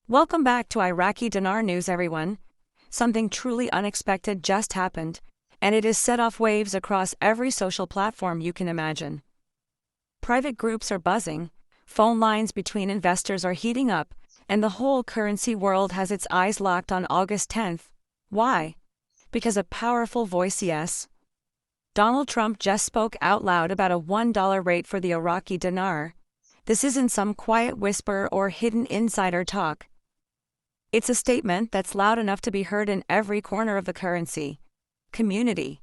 Welcome back to Iraqi Dinar News, everyone. Something truly unexpected just happened, and it has set off waves across every social platform you can imagine. Private groups are buzzing, phone lines between investors are heating up, and the whole currency world has its eyes locked on August 10th. Why? Because a powerful voice, yes. Donald Trump just spoke out loud about a $1 rate for the Iraqi dinar. This isn't some quiet whisper or hidden insider talk. It's a statement that's loud enough to be heard in every corner of the currency community.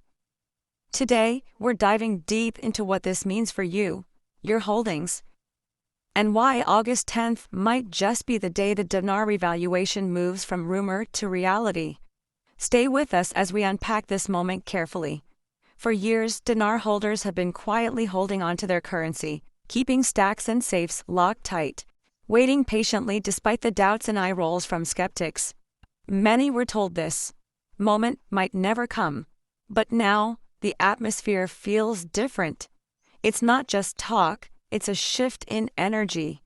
Today, we're diving deep into what this means for you, your holdings, and why August 10th might just be the day the dinar revaluation moves from rumor to reality. Stay with us as we unpack this moment carefully. For years, dinar holders have been quietly holding onto their currency, keeping stacks and safes locked tight, waiting patiently despite the doubts and eye rolls from skeptics. Many were told this moment might never come. But now, the atmosphere feels different. It's not just talk, it's a shift in energy.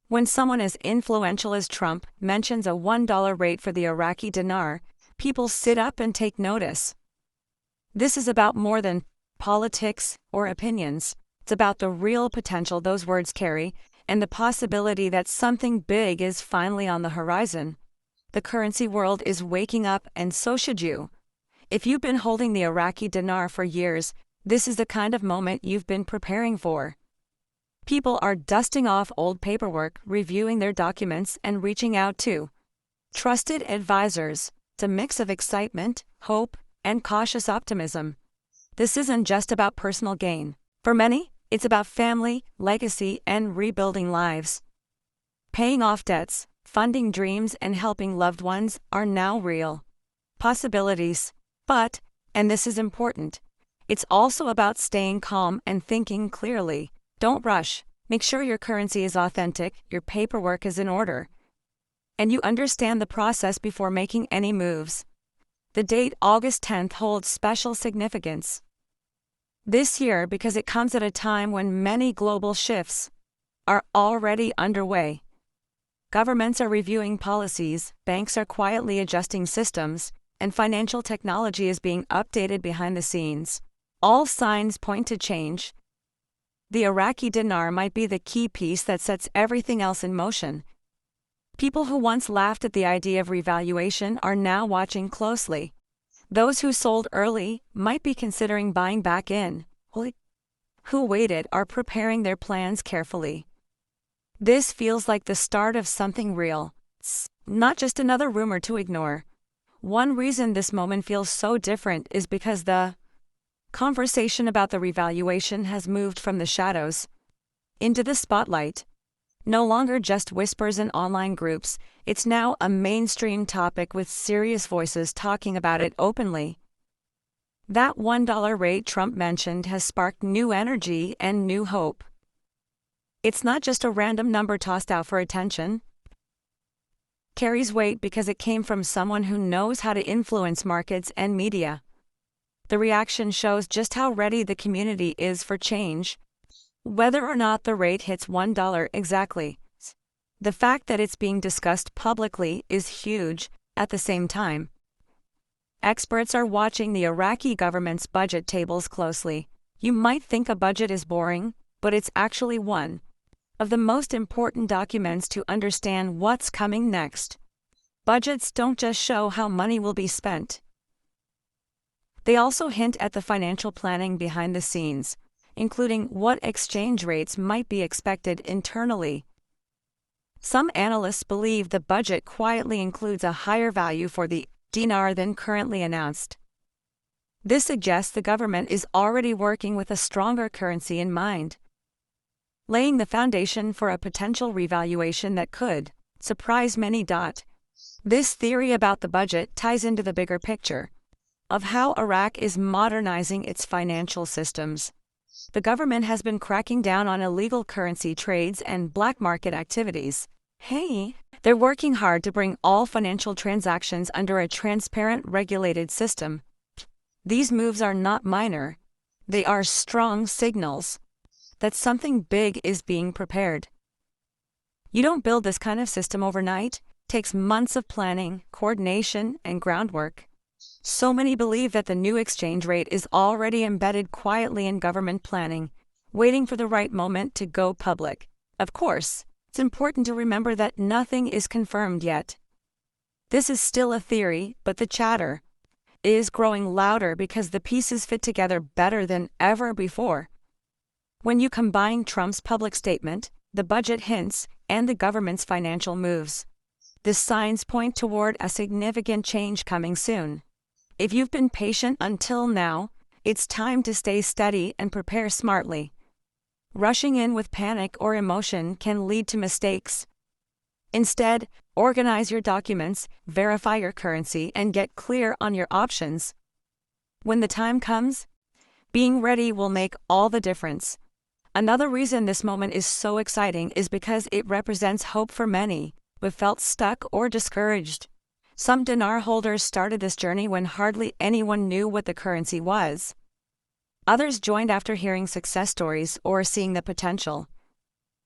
When someone as influential as Trump mentions a $1 rate for the Iraqi dinar, people sit up and take notice. This is about more than politics or opinions. It's about the real potential those words carry and the possibility that something big is finally on the horizon. The currency world is waking up, and so should you. If you've been holding the Iraqi dinar for years, this is the kind of moment you've been preparing for. People are dusting off old paperwork, reviewing their documents, and reaching out to trusted advisors. It's a mix of excitement, hope, and cautious optimism. This isn't just about personal gain. For many, it's about family, legacy, and rebuilding lives. Paying off debts, funding dreams, and helping loved ones are now real possibilities. But, and this is important, it's also about staying calm and thinking clearly. Don't rush. Make sure your currency is authentic, your paperwork is in order, and you understand the process before making any moves. The date August 10th holds special significance this year because it comes at a time when many global shifts are already underway. Governments are reviewing policies, banks are quietly adjusting systems, and financial technology is being updated behind the scenes. All signs point to change. The Iraqi dinar might be the key piece that sets everything else in motion. People who once laughed at the idea of revaluation are now watching closely. Those who sold early might be considering buying back in. Who waited are preparing their plans carefully. This feels like the start of something real. It's not just another rumor to ignore. One reason this moment feels so different is because the conversation about the revaluation has moved from the shadows into the spotlight. No longer just whispers in online groups, it's now a mainstream topic with serious voices talking about it openly. That $1 rate Trump mentioned has sparked new energy and new hope. It's not just a random number tossed out for attention. It carries weight because it came from someone who knows how to influence markets and media. The reaction shows just how ready the community is for change, whether or not the rate hits $1 exactly. The fact that it's being discussed publicly is huge. At the same time, experts are watching the Iraqi government's budget tables closely. You might think a budget is boring, but it's actually one of the most important documents to understand what's coming next. Budgets don't just show how money will be spent. They also hint at the financial planning behind the scenes, including what exchange rates might be expected internally. Some analysts believe the budget quietly includes a higher value for the dinar than currently announced. This suggests the government is already working with a stronger currency in mind, laying the foundation for a potential revaluation that could surprise many. This theory about the budget ties into the bigger picture of how Iraq is modernizing its financial systems. The government has been cracking down on illegal currency trades and black market activities. They're working hard to bring all financial transactions under a transparent, regulated system. These moves are not minor. They are strong signals that something big is being prepared. You don't build this kind of system overnight. It takes months of planning, coordination, and groundwork. So many believe that the new exchange rate is already embedded quietly in government planning, waiting for the right moment to go public. Of course, it's important to remember that nothing is confirmed yet. This is still a theory, but the chatter is growing louder because the pieces fit together better than ever before. When you combine Trump's public statement, the budget hints, and the government's financial moves, the signs point toward a significant change coming soon. If you've been patient until now, it's time to stay steady and prepare smartly. Rushing in with panic or emotion can lead to mistakes. Instead, organize your documents, verify your currency, and get clear on your options. When the time comes, being ready will make all the difference. Another reason this moment is so exciting is because it represents hope for many who felt stuck or discouraged. Some dinar holders started this journey when hardly anyone knew what the currency was. Others joined after hearing success stories or seeing the potential.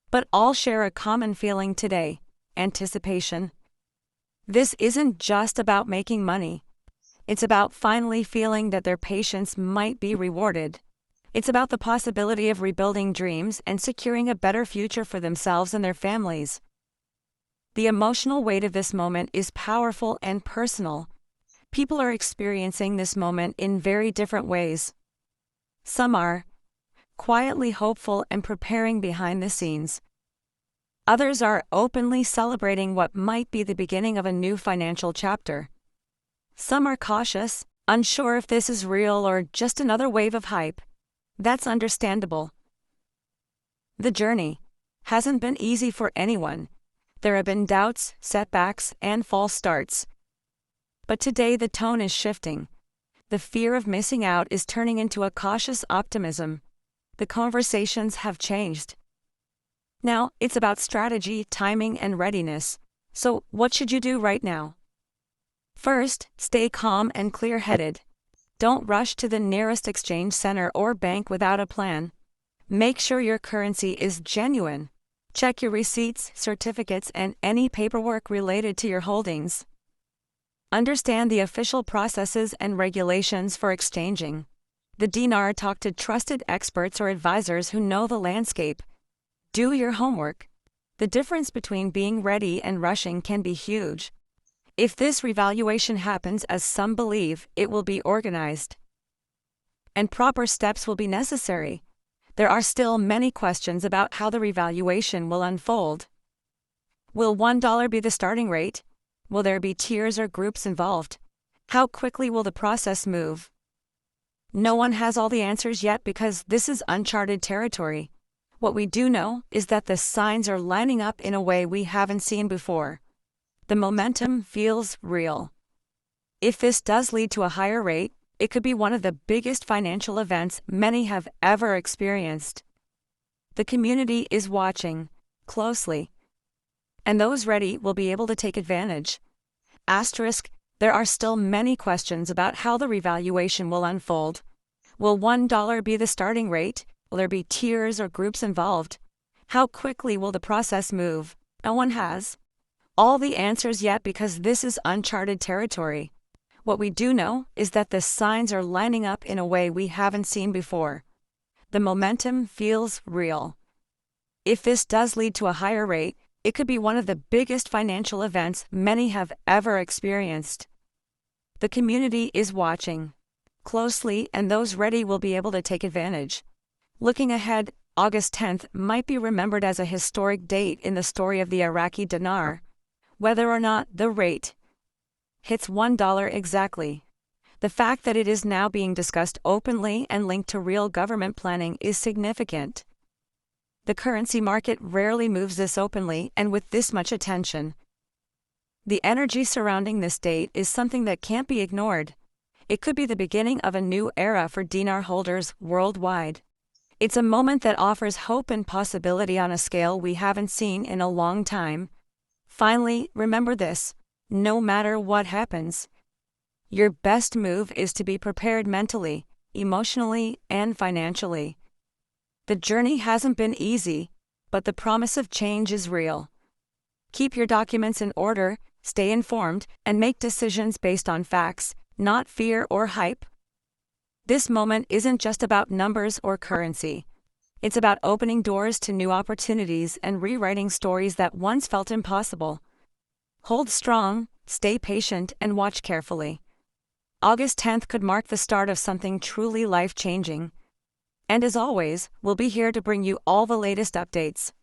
But all share a common feeling today: anticipation. This isn't just about making money. It's about finally feeling that their patience might be rewarded. It's about the possibility of rebuilding dreams and securing a better future for themselves and their families. The emotional weight of this moment is powerful and personal. People are experiencing this moment in very different ways. Some are quietly hopeful and preparing behind the scenes. Others are openly celebrating what might be the beginning of a new financial chapter. Some are cautious, unsure if this is real or just another wave of hype. That's understandable. The journey hasn't been easy for anyone. There have been doubts, setbacks, and false starts. But today the tone is shifting. The fear of missing out is turning into a cautious optimism. The conversations have changed. Now, it's about strategy, timing, and readiness. So, what should you do right now? First, stay calm and clear-headed. Don't rush to the nearest exchange center or bank without a plan. Make sure your currency is genuine. Check your receipts, certificates, and any paperwork related to your holdings. Understand the official processes and regulations for exchanging the dinar. Talk to trusted experts or advisors who know the landscape. Do your homework. The difference between being ready and rushing can be huge. If this revaluation happens as some believe, it will be organized, and proper steps will be necessary. There are still many questions about how the revaluation will unfold. Will $1 be the starting rate? Will there be tiers or groups involved? How quickly will the process move? No one has all the answers yet because this is uncharted territory. What we do know is that the signs are lining up in a way we haven't seen before. The momentum feels real. If this does lead to a higher rate, it could be one of the biggest financial events many have ever experienced. The community is watching closely, and those ready will be able to take advantage. Asterisk, there are still many questions about how the revaluation will unfold. Will $1 be the starting rate? Will there be tiers or groups involved? How quickly will the process move? No one has all the answers yet because this is uncharted territory. What we do know is that the signs are lining up in a way we haven't seen before. The momentum feels real. If this does lead to a higher rate, it could be one of the biggest financial events many have ever experienced. The community is watching closely, and those ready will be able to take advantage. Looking ahead, August 10th might be remembered as a historic date in the story of the Iraqi dinar. Whether or not the rate hits $1 exactly, the fact that it is now being discussed openly and linked to real government planning is significant. The currency market rarely moves this openly and with this much attention. The energy surrounding this date is something that can't be ignored. It could be the beginning of a new era for dinar holders worldwide. It's a moment that offers hope and possibility on a scale we haven't seen in a long time. Finally, remember this: no matter what happens, your best move is to be prepared mentally, emotionally, and financially. The journey hasn't been easy, but the promise of change is real. Keep your documents in order, stay informed, and make decisions based on facts, not fear or hype. This moment isn't just about numbers or currency. It's about opening doors to new opportunities and rewriting stories that once felt impossible. Hold strong, stay patient, and watch carefully. August 10th could mark the start of something truly life-changing. And as always, we'll be here to bring you all the latest updates.